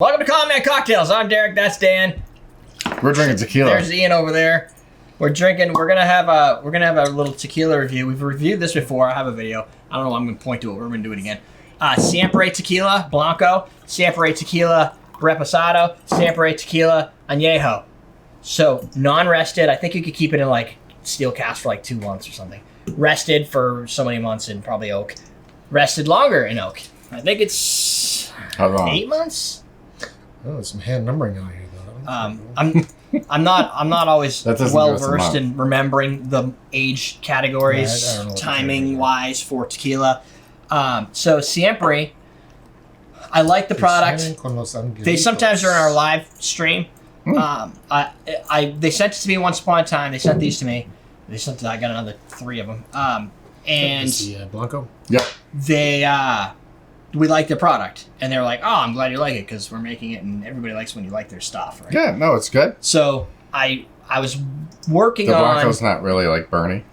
Welcome to Common Man Cocktails. I'm Derrick. That's Dan. We're drinking tequila. There's Ian over there. We're drinking. We're gonna have a little tequila review. We've reviewed this before. I have a video. I don't know. I'm gonna point to it. We're gonna do it again. Siempre Tequila Blanco, Siempre Tequila Reposado, Siempre Tequila Anejo. So non-rested. I think you could keep it in like steel cask for like 2 months or something. Rested for so many months in probably oak. Rested longer in oak. I think it's How long? 8 months. Oh, there's some hand numbering on here though. I'm not always That doesn't well give us a versed month. in remembering the age categories, Yeah, I don't know what timing wise for tequila. So Siempre, I like the product. They sometimes are in our live stream. They sent it to me once upon a time. They sent these to me. I got another 3 of them. And the Blanco. Yep. we like the product, and they were like, "Oh, I'm glad you like it because we're making it, and everybody likes when you like their stuff, right?" Yeah, no, it's good. So I was working The on Blanco's not really like Bernie.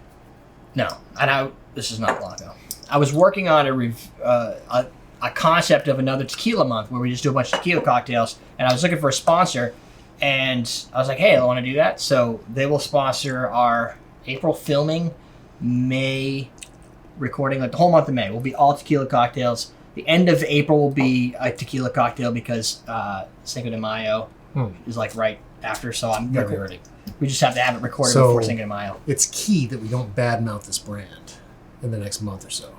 no, and this is not Blanco. I was working on a concept of another Tequila Month where we just do a bunch of tequila cocktails, and I was looking for a sponsor, and I was like, "Hey, I want to do that." So they will sponsor our April filming, May recording, like the whole month of May will be all tequila cocktails. The end of April will be a tequila cocktail because Cinco de Mayo is like right after, so I'm recording. We just have to have it recorded before Cinco de Mayo. It's key that we don't badmouth this brand in the next month or so.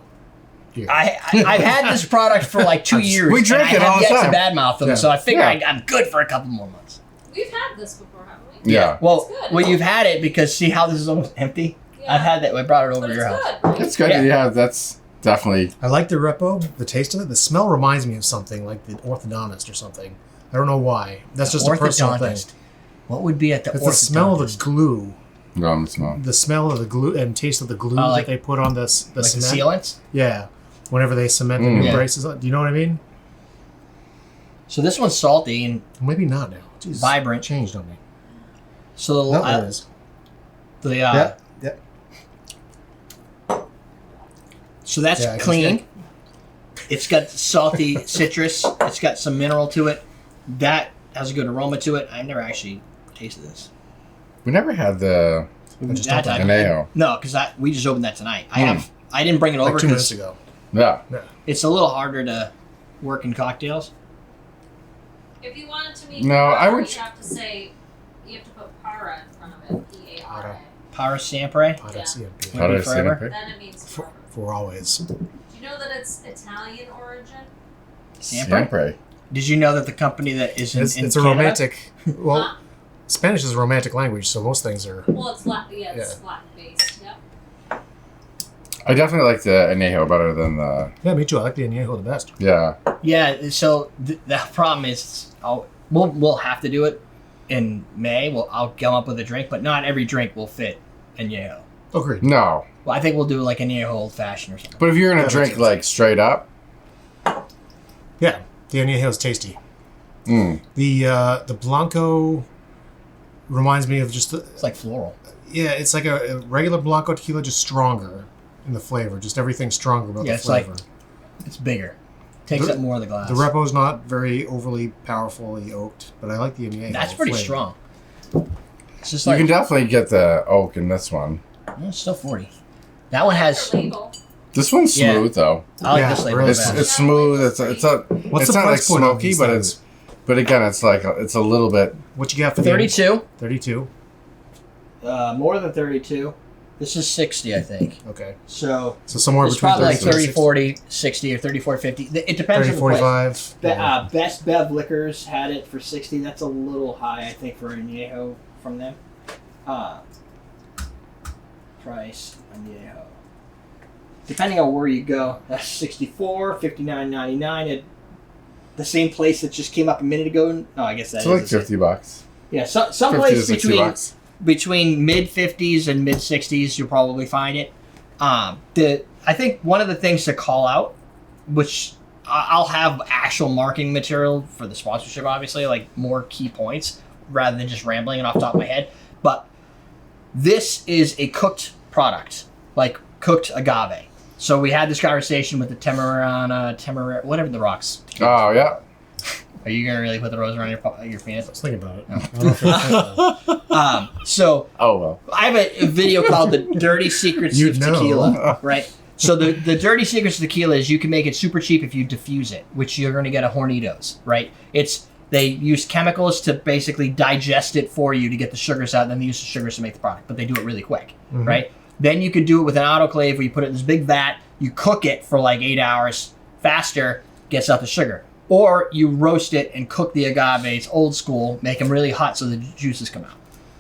Here. I've had this product for like 2 years. We drink and it all the I have yet time. to badmouth them, Yeah. so I figure Yeah. I'm good for a couple more months. We've had this before, haven't we? Yeah. Well, It's good. well, you've had it because see how this is almost empty? Yeah. I've had that. We brought it over But to it's your house. good. Right? It's good. Yeah. Yeah, that's definitely. I like the Repo, the taste of it. The smell reminds me of something like the orthodontist or something. I don't know why. That's just a personal thing. Orthodontist. What would be at the It's the smell of the glue. Smell. The smell of the glue and taste of the glue like- that they put on the like the cement. sealants? Yeah. Whenever they cement the new Yeah. braces. Do you know what I mean? So this one's salty and Maybe not now. Jeez, Vibrant. Changed on me. so No, there it is. the so that's Yeah, I can clean. It's got salty citrus. It's got some mineral to it. That has a good aroma to it. I never actually tasted this. We never had the just That opened I- Anejo. No, because we just opened that tonight. I didn't bring it over Like 2 minutes because ago. Yeah. Yeah. it's a little harder to work in cocktails. If you wanted to make No, para, I would- you have to say, you have to put para in front of it. P-A-R-A. Para Siempre. Pot Yeah. CMP. How Maybe How forever? it? Then it means forever. For always. Do you know that it's Italian origin? Siempre. Siempre. Did you know that the company that is in It's a Canada? romantic. Well, Huh? Spanish is a romantic language, so most things are. Well, it's Latin. Yeah, it's Latin based. Yep. I definitely like the Anejo better than the. Yeah, me too. I like the Anejo the best. Yeah. Yeah. So the problem is, we'll have to do it in May. I'll come up with a drink, but not every drink will fit Anejo. Agreed. No. Well, I think we'll do like Anejo Old Fashioned or something. But if you're gonna That drink makes sense. like straight up, Yeah, the Anejo is tasty. mm, The Blanco reminds me of just the, It's like floral. yeah, it's like a regular Blanco tequila, just stronger in the flavor. Just everything stronger about Yeah, the it's like- flavor. It's bigger. Takes The- up more of the glass. The Repo's not very overly powerfully oaked, but I like the Anejo. That's pretty flavor. strong. It's just you like can definitely get the oak in this one. it's still 40. That one has. Their label. This one's Yeah. smooth though. I like Yeah, this label really better. It's smooth. It's What's it's the not like price point on smoky, these but things? but again, it's like it's a little bit. What you got for the 32. 32. More than 32. This is 60, I think. Okay, So so somewhere it's between probably like 30 30, 40, 60, or 34, 50. It depends 30, on the place. 45. Yeah. Best Bev Liquors had it for 60. That's a little high, I think, for Anejo from them. Price Anejo. Depending on where you go, that's 64, 59.99 at the same place that just came up a minute ago. No, I guess that It's is like the same. $50. Yeah, some 50 to place 60 between bucks. between mid 50s and mid 60s, you'll probably find it. I think one of the things to call out, which I'll have actual marketing material for the sponsorship, obviously, like more key points rather than just rambling it off the top of my head. But this is a cooked product, like cooked agave. So we had this conversation with the Tamarana, whatever the rocks. Oh yeah. Are you gonna really put the rose around your penis? I was thinking about it. I don't know if you're thinking about it. So Oh well. I have a video called "The Dirty Secrets You'd of know. Tequila," right? So the dirty secrets of tequila is you can make it super cheap if you diffuse it, which you're going to get a Hornitos, right? They use chemicals to basically digest it for you to get the sugars out, and then they use the sugars to make the product, but they do it really quick, right? Then you could do it with an autoclave where you put it in this big vat, you cook it for like 8 hours faster, gets out the sugar. Or you roast it and cook the agaves old school, make them really hot so the juices come out,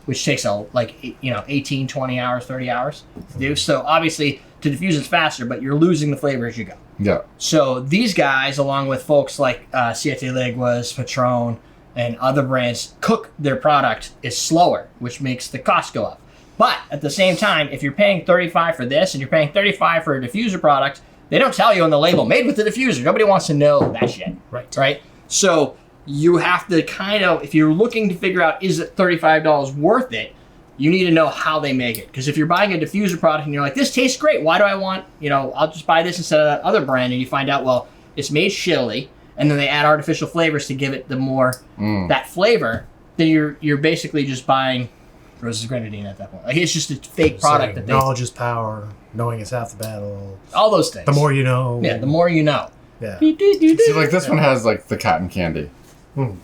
which takes 18, 20 hours, 30 hours to do. So obviously to diffuse it's faster, but you're losing the flavor as you go. Yeah. So these guys, along with folks like Siete Leguas, Patron, and other brands, cook their product is slower, which makes the cost go up. But at the same time, if you're paying $35 for this and you're paying $35 for a diffuser product, they don't tell you on the label, made with the diffuser. Nobody wants to know that shit. Right? So you have to kind of, if you're looking to figure out, is it $35 worth it, you need to know how they make it. Because if you're buying a diffuser product and you're like, this tastes great, why do I want, I'll just buy this instead of that other brand, and you find out, well, it's made chilly, and then they add artificial flavors to give it the more, that flavor, then you're basically just buying Rose's Grenadine at that point. Like, it's just a fake product that they... Knowledge is power, knowing is half the battle. All those things. The more you know. Yeah, the more you know. Yeah. See, like this one has like the cotton candy. You'll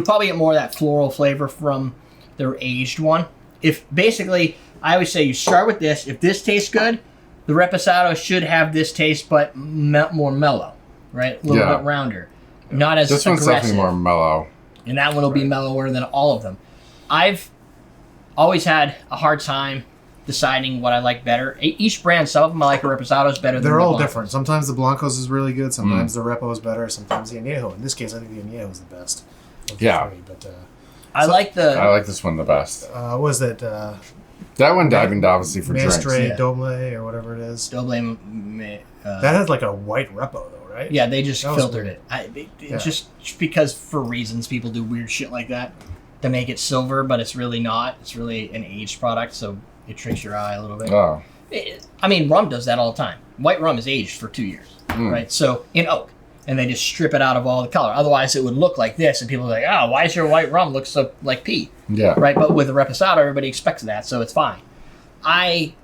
probably get more of that floral flavor from their aged one. If basically, I always say you start with this. If this tastes good, the Reposado should have this taste, but more mellow, right? A little bit rounder, not as This one's aggressive. definitely more mellow. And that one will be mellower than all of them. I've always had a hard time deciding what I like better. Each brand, some of them I like the Reposados better than They're the all Blancos. different. Sometimes the Blancos is really good. Sometimes the Repo is better. Sometimes the Anejo. In this case, I think the Anejo is the best. of the Yeah. three, but I like the... I like this one the best. what was that? That one diving obviously for drinks. Mastre Yeah. Doble or whatever it is. Double That has like a white Repo though, right? yeah, they just That was filtered weird. it. Just because for reasons people do weird shit like that to make it silver, but it's really not. It's really an aged product, so it tricks your eye a little bit. Oh. Rum does that all the time. White rum is aged for 2 years, right? So in oak, and they just strip it out of all the color. Otherwise, it would look like this, and people are like, "Oh, why does your white rum look so like pee?" Yeah. Right? But with the Reposado, everybody expects that, so it's fine. I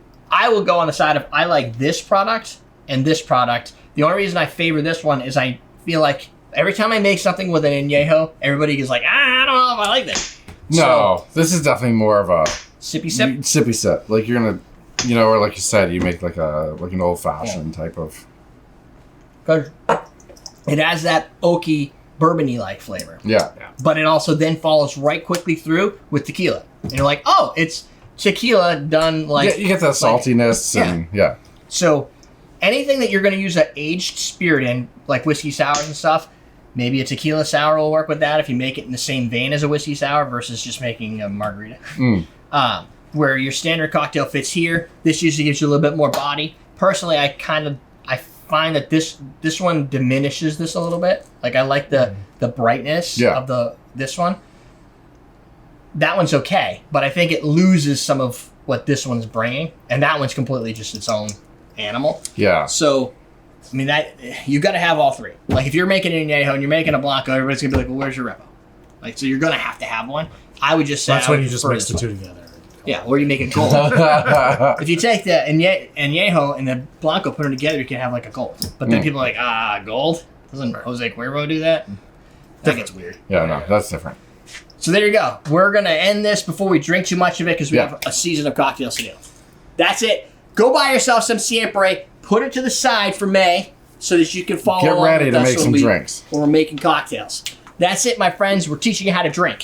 will go on the side of I like this product and this product. The only reason I favor this one is I feel like every time I make something with an Añejo, everybody is like, I don't know if I like this. No, this is definitely more of a Sippy sip. sippy sip. Like you're gonna, or like you said, you make like an old fashioned type of. Because it has that oaky, bourbon-y like flavor. Yeah. But it also then follows right quickly through with tequila. And you're like, oh, it's tequila done like... Yeah, you get that saltiness and yeah. So anything that you're going to use an aged spirit in, like whiskey sours and stuff, maybe a tequila sour will work with that if you make it in the same vein as a whiskey sour versus just making a margarita. Where your standard cocktail fits here, this usually gives you a little bit more body. Personally, I find that this one diminishes this a little bit. Like I like the brightness of this one. That one's okay, but I think it loses some of what this one's bringing, and that one's completely just its own animal. Yeah. So, I mean, that you got to have all three. Like, if you're making an Anejo and you're making a Blanco, everybody's gonna be like, "Well, where's your Repo?" Like, so you're gonna have to have one. I would just say That's when you just mix the two together. Yeah, or you make it gold. If you take the Añejo and the Blanco, put them together, you can have like a gold. But then people are like, gold? Doesn't Jose Cuervo do that? That gets weird. Yeah, no, that's different. So there you go. We're going to end this before we drink too much of it because we have a season of cocktails to do. That's it. Go buy yourself some Siempre. Put it to the side for May so that you can follow along Get ready with to us make some drinks. when we're making cocktails. That's it, my friends. We're teaching you how to drink.